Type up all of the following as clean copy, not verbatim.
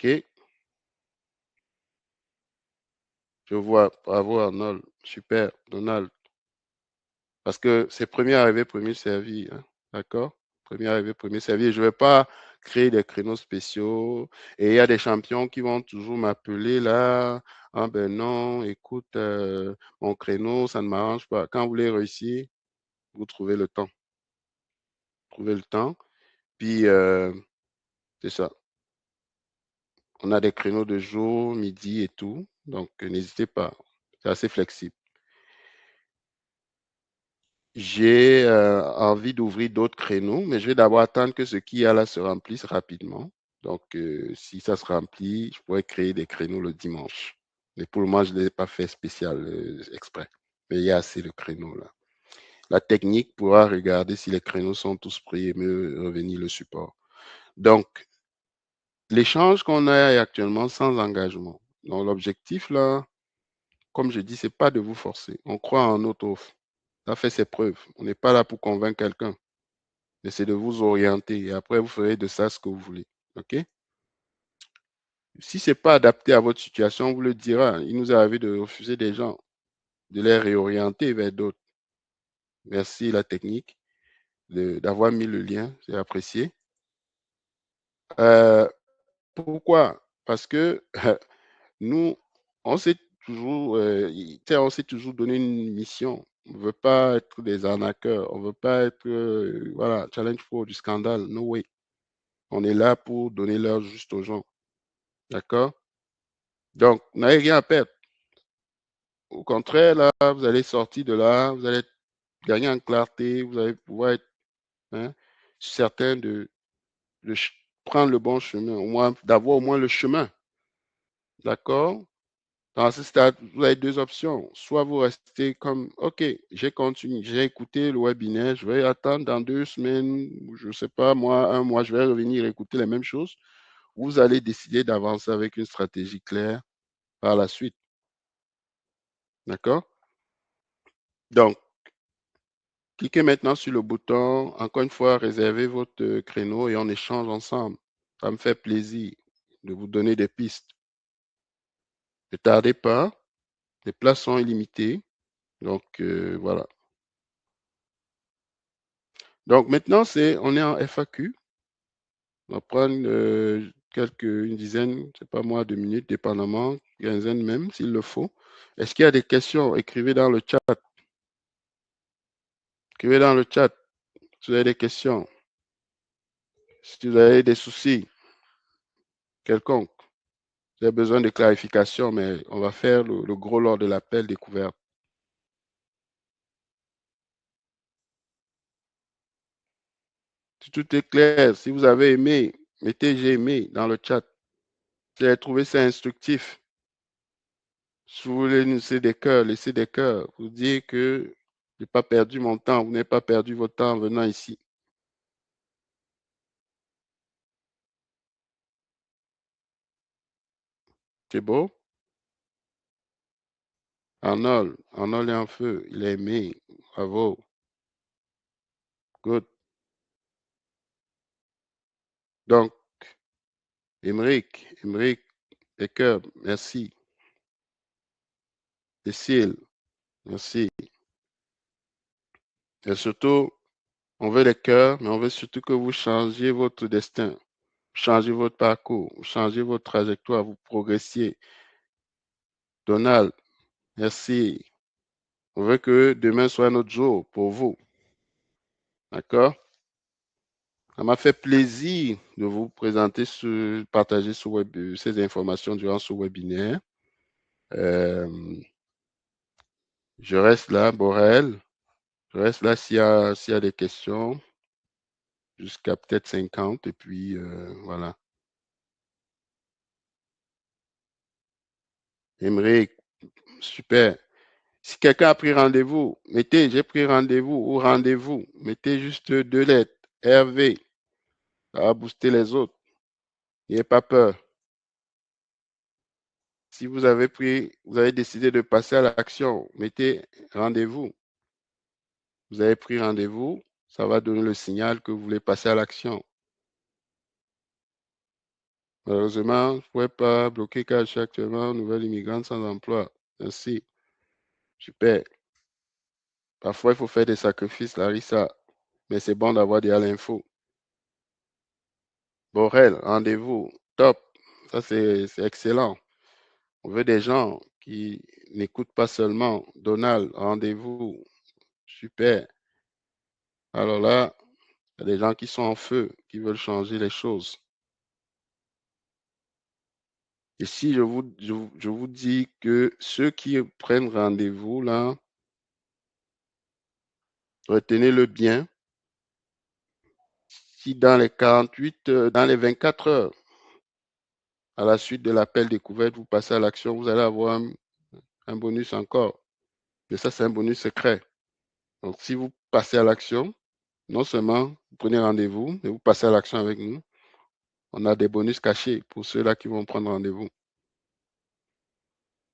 OK. Je vois. Bravo, Arnold. Super, Donald. Parce que c'est premier arrivé, premier servi. Hein. D'accord? Premier arrivé, premier servi. Et je ne vais pas créer des créneaux spéciaux. Et il y a des champions qui vont toujours m'appeler là. Ah ben non, écoute, mon créneau, ça ne m'arrange pas. Quand vous voulez réussir, vous trouvez le temps. Trouvez le temps. Puis, c'est ça. On a des créneaux de jour, midi et tout. Donc, n'hésitez pas. C'est assez flexible. J'ai envie d'ouvrir d'autres créneaux, mais je vais d'abord attendre que ce qu'il y a là se remplisse rapidement. Donc, si ça se remplit, je pourrais créer des créneaux le dimanche. Mais pour le moment, je ne l'ai pas fait spécial exprès. Mais il y a assez de créneaux là. La technique pourra regarder si les créneaux sont tous pris et me revenir le support. Donc, l'échange qu'on a actuellement sans engagement. Donc, l'objectif là, comme je dis, c'est pas de vous forcer. On croit en notre offre. Ça fait ses preuves. On n'est pas là pour convaincre quelqu'un. Mais c'est de vous orienter. Et après, vous ferez de ça ce que vous voulez. OK? Si ce n'est pas adapté à votre situation, on vous le dira. Il nous est arrivé de refuser des gens, de les réorienter vers d'autres. Merci la technique d'avoir mis le lien. C'est apprécié. Euh, pourquoi? Parce que nous, on s'est toujours, on s'est toujours donné une mission. On ne veut pas être des arnaqueurs. On ne veut pas être, voilà, challenge pour du scandale. No way. On est là pour donner l'heure juste aux gens. D'accord? Donc, vous n'avez rien à perdre. Au contraire, là, vous allez sortir de là, vous allez gagner en clarté, vous allez pouvoir être hein, certain de prendre le bon chemin, au moins d'avoir au moins le chemin. D'accord? Dans ce stade, vous avez deux options. Soit vous restez comme, OK, j'ai continué, j'ai écouté le webinaire, je vais attendre dans 2 semaines, je ne sais pas, moi, un mois, je vais revenir écouter les mêmes choses. Vous allez décider d'avancer avec une stratégie claire par la suite. D'accord? Donc, cliquez maintenant sur le bouton, encore une fois, réservez votre créneau et on échange ensemble. Ça me fait plaisir de vous donner des pistes. Ne tardez pas, les places sont illimitées. Donc, voilà. Donc, maintenant, on est en FAQ. On va prendre une dizaine, je ne sais pas moi, de minutes, dépendamment, quinzaine même, s'il le faut. Est-ce qu'il y a des questions? Écrivez dans le chat. Écrivez dans le chat si vous avez des questions. Si vous avez des soucis quelconques. J'ai besoin de clarification, mais on va faire le gros lors de l'appel découverte. Si tout est clair, si vous avez aimé, mettez j'ai aimé dans le chat. Si vous avez trouvé ça instructif, si vous voulez laissez des cœurs. Vous dire que je n'ai pas perdu mon temps, vous n'avez pas perdu votre temps en venant ici. C'est beau? Arnold est en feu, il a aimé. Bravo. Good. Donc, Émeric, les cœurs, merci. Cécile, merci. Et surtout, on veut les cœurs, mais on veut surtout que vous changiez votre destin, changez votre parcours, changez votre trajectoire, vous progressiez. Donald, merci. On veut que demain soit notre jour pour vous. D'accord? Ça m'a fait plaisir de vous présenter, partager ces informations durant ce webinaire. Je reste là, Borel. Je reste là s'il y a des questions, jusqu'à peut-être 50, et puis voilà. Émeric, super. Si quelqu'un a pris rendez-vous, mettez j'ai pris rendez-vous ou rendez-vous. Mettez juste 2 lettres. RV. Ça va booster les autres. N'ayez pas peur. Si vous avez décidé de passer à l'action, mettez rendez-vous. Vous avez pris rendez-vous, ça va donner le signal que vous voulez passer à l'action. Malheureusement, je ne pourrais pas bloquer car je suis actuellement nouvelle immigrante sans emploi. Merci. Super. Parfois, il faut faire des sacrifices, Larissa. Mais c'est bon d'avoir déjà l'info. Borel, rendez-vous. Top. Ça, c'est excellent. On veut des gens qui n'écoutent pas seulement. Donald, rendez-vous. Super. Alors là, il y a des gens qui sont en feu, qui veulent changer les choses. Et si je vous dis que ceux qui prennent rendez-vous, là, retenez-le bien, si dans les 48, dans les 24 heures, à la suite de l'appel découverte, vous passez à l'action, vous allez avoir un bonus encore. Mais ça, c'est un bonus secret. Donc, si vous passez à l'action, non seulement vous prenez rendez-vous, mais vous passez à l'action avec nous, on a des bonus cachés pour ceux-là qui vont prendre rendez-vous.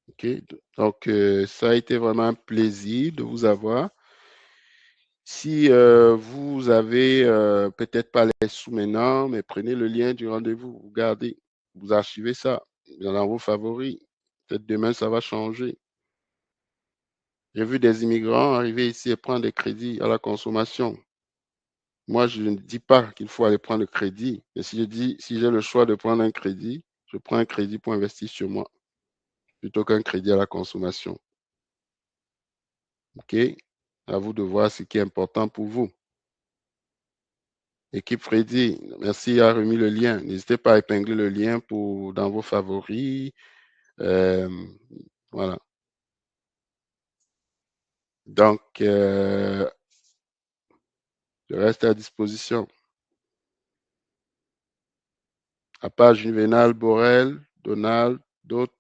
OK? Donc, ça a été vraiment un plaisir de vous avoir. Si vous avez peut-être pas les sous maintenant, mais prenez le lien du rendez-vous, vous gardez, vous archivez ça dans vos favoris. Peut-être demain, ça va changer. J'ai vu des immigrants arriver ici et prendre des crédits à la consommation. Moi, je ne dis pas qu'il faut aller prendre le crédit, mais si je dis, si j'ai le choix de prendre un crédit, je prends un crédit pour investir sur moi, plutôt qu'un crédit à la consommation. OK? À vous de voir ce qui est important pour vous. Équipe Freddy, merci à remis le lien. N'hésitez pas à épingler le lien pour, dans vos favoris. Euh, voilà. Donc, je reste à disposition. À part Juvenal, Borel, Donald, d'autres,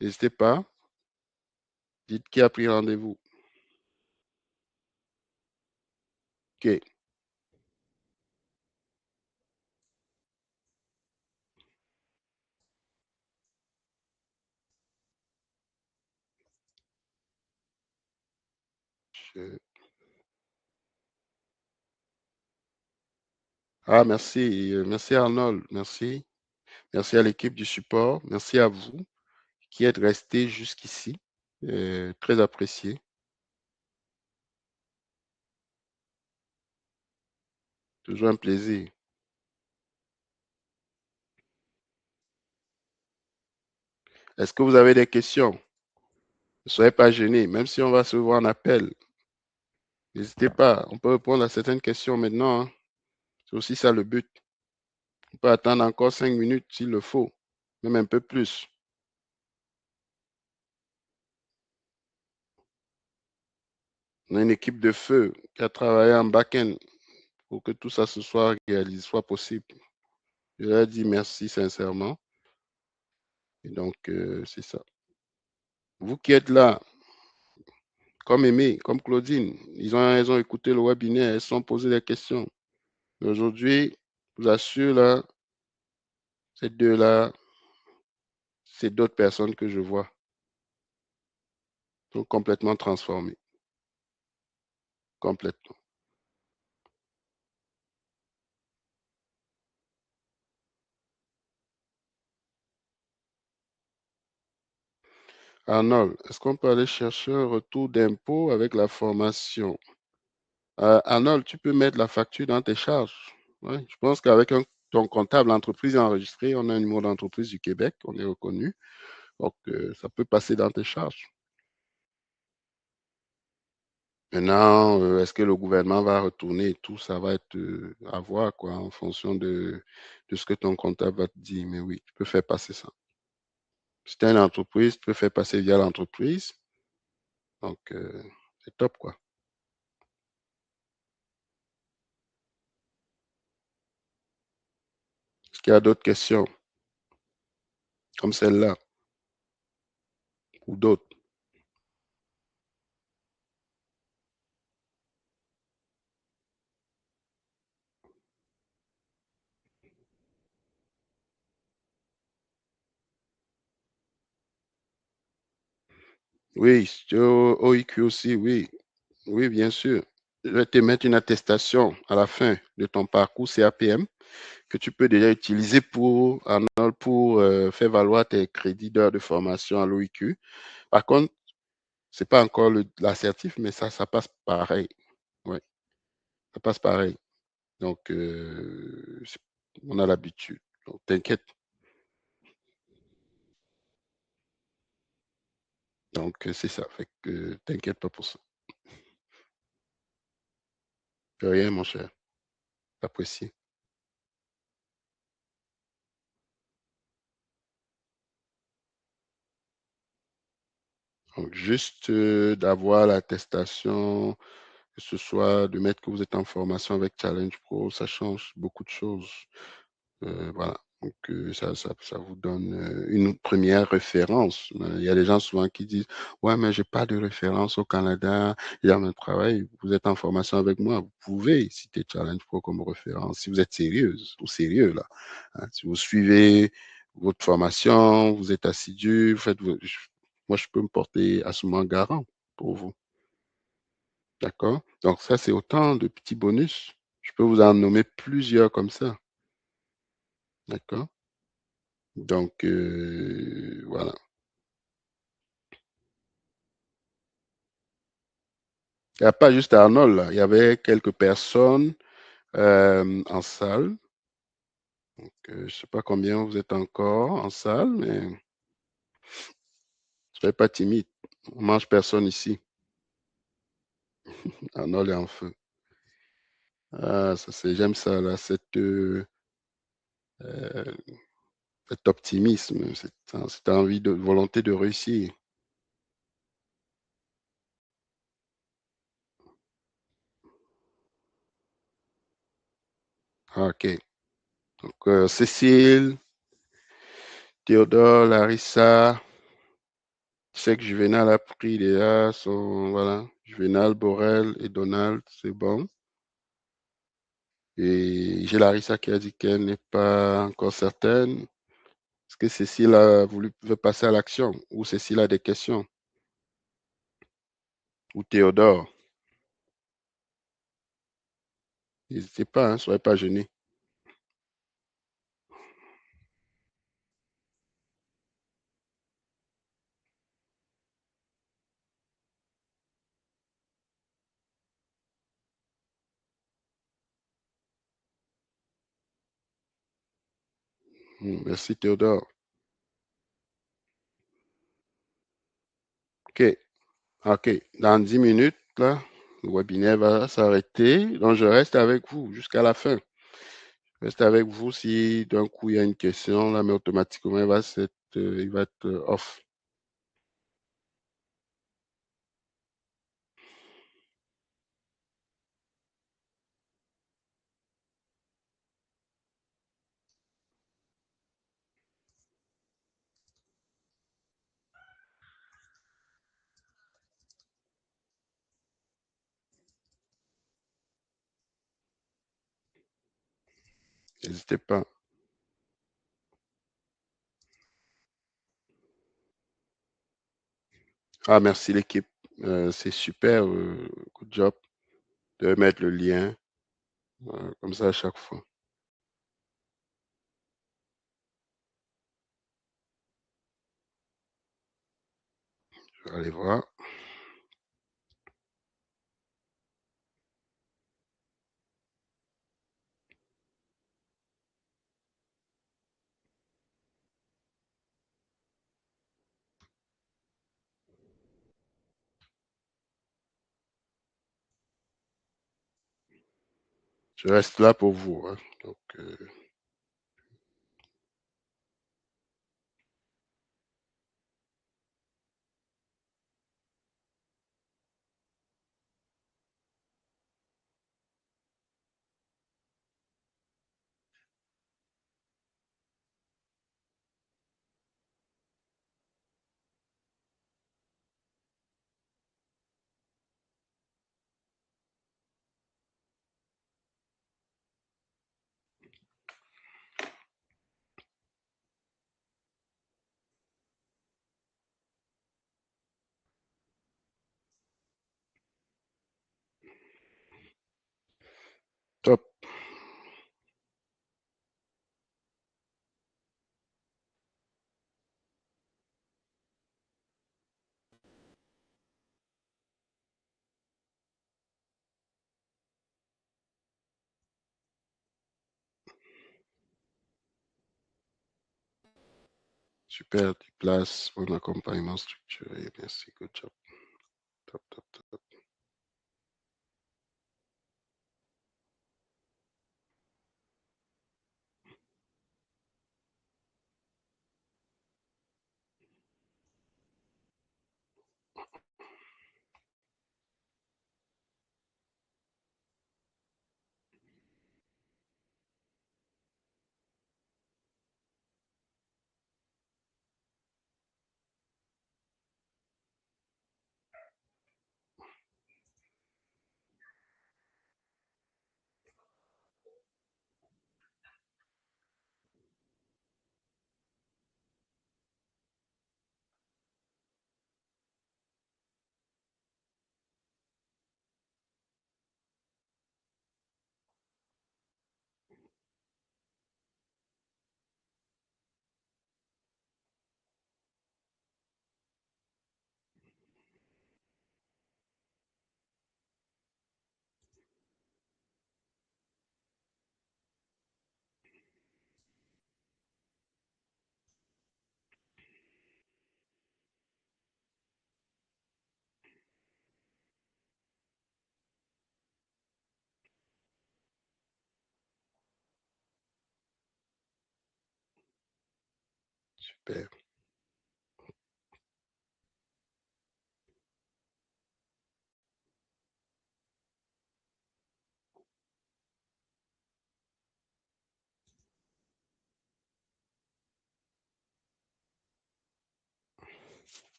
n'hésitez pas. Dites qui a pris rendez-vous. OK. Je- Ah, merci. Merci Arnold. Merci. Merci à l'équipe du support. Merci à vous qui êtes restés jusqu'ici. Très apprécié. Toujours un plaisir. Est-ce que vous avez des questions? Ne soyez pas gênés, même si on va se voir en appel. N'hésitez pas, on peut répondre à certaines questions maintenant, hein. C'est aussi ça le but. On peut attendre encore 5 minutes s'il le faut, même un peu plus. On a une équipe de feu qui a travaillé en back-end pour que tout ça se soit réalisé, soit possible. Je leur dis merci sincèrement. Et donc, c'est ça. Vous qui êtes là, comme Aimé, comme Claudine, elles ont écouté le webinaire, elles se sont posées des questions. Aujourd'hui, je vous assure, là, ces deux-là, c'est d'autres personnes que je vois. Sont complètement transformées. Complètement. Arnold, est-ce qu'on peut aller chercher un retour d'impôt avec la formation? Arnold, tu peux mettre la facture dans tes charges. Ouais, je pense qu'avec ton comptable, l'entreprise est enregistrée, on a un numéro d'entreprise du Québec, on est reconnu. Donc, ça peut passer dans tes charges. Maintenant, est-ce que le gouvernement va retourner et tout, ça va être à voir, quoi, en fonction de ce que ton comptable va te dire. Mais oui, tu peux faire passer ça. Si tu as une entreprise, tu peux faire passer via l'entreprise. Donc, c'est top, quoi. Est-ce qu'il y a d'autres questions comme celle-là ou d'autres? Oui, OIQ aussi, oui. Oui, bien sûr. je vais te mettre une attestation à la fin de ton parcours CAPM que tu peux déjà utiliser pour faire valoir tes crédits d'heures de formation à l'OIQ. Par contre, c'est pas encore l'assertif, mais ça passe pareil. Ouais, ça passe pareil. Donc, on a l'habitude. Donc, t'inquiète. Donc, c'est ça. Fait que t'inquiète pas pour ça. De rien, mon cher. J'apprécie. Donc, juste d'avoir l'attestation, que ce soit de mettre que vous êtes en formation avec Challenge Pro, ça change beaucoup de choses. Voilà. Donc, ça vous donne une première référence. Il y a des gens souvent qui disent, ouais, mais j'ai pas de référence au Canada, il y a mon travail, vous êtes en formation avec moi, vous pouvez citer Challenge Pro comme référence si vous êtes sérieuse ou sérieux là. Hein. Si vous suivez votre formation, vous êtes assidu, moi, je peux me porter à ce moment garant pour vous. D'accord? Donc, ça, c'est autant de petits bonus. Je peux vous en nommer plusieurs comme ça. D'accord? Donc, voilà. Il n'y a pas juste Arnold, là. Il y avait quelques personnes en salle. Donc, je ne sais pas combien vous êtes encore en salle, mais ne soyez pas timide. On mange personne ici. Arnold est en feu. Ah, j'aime ça, là, euh, cet optimisme, cette envie de volonté de réussir. Ah, OK. Donc, Cécile, Théodore, Larissa, je sais que Juvenal a pris déjà son, voilà, Juvenal, Borel et Donald, c'est bon. Et j'ai Larissa qui a dit qu'elle n'est pas encore certaine. Est-ce que Cécile veut passer à l'action ou Cécile a des questions ou Théodore? N'hésitez pas, ne soyez pas gênés. Merci Théodore. OK, OK. Dans 10 minutes, là, le webinaire va s'arrêter. Donc, je reste avec vous jusqu'à la fin. Je reste avec vous si d'un coup il y a une question, là, mais automatiquement, il va être off. N'hésitez pas. Ah, merci l'équipe. C'est super. Good job de mettre le lien comme ça à chaque fois. Je vais aller voir. Je reste là pour vous. Hein. Donc, Super, tu places un accompagnement structuré. Merci, good job. Top, top, top. Super.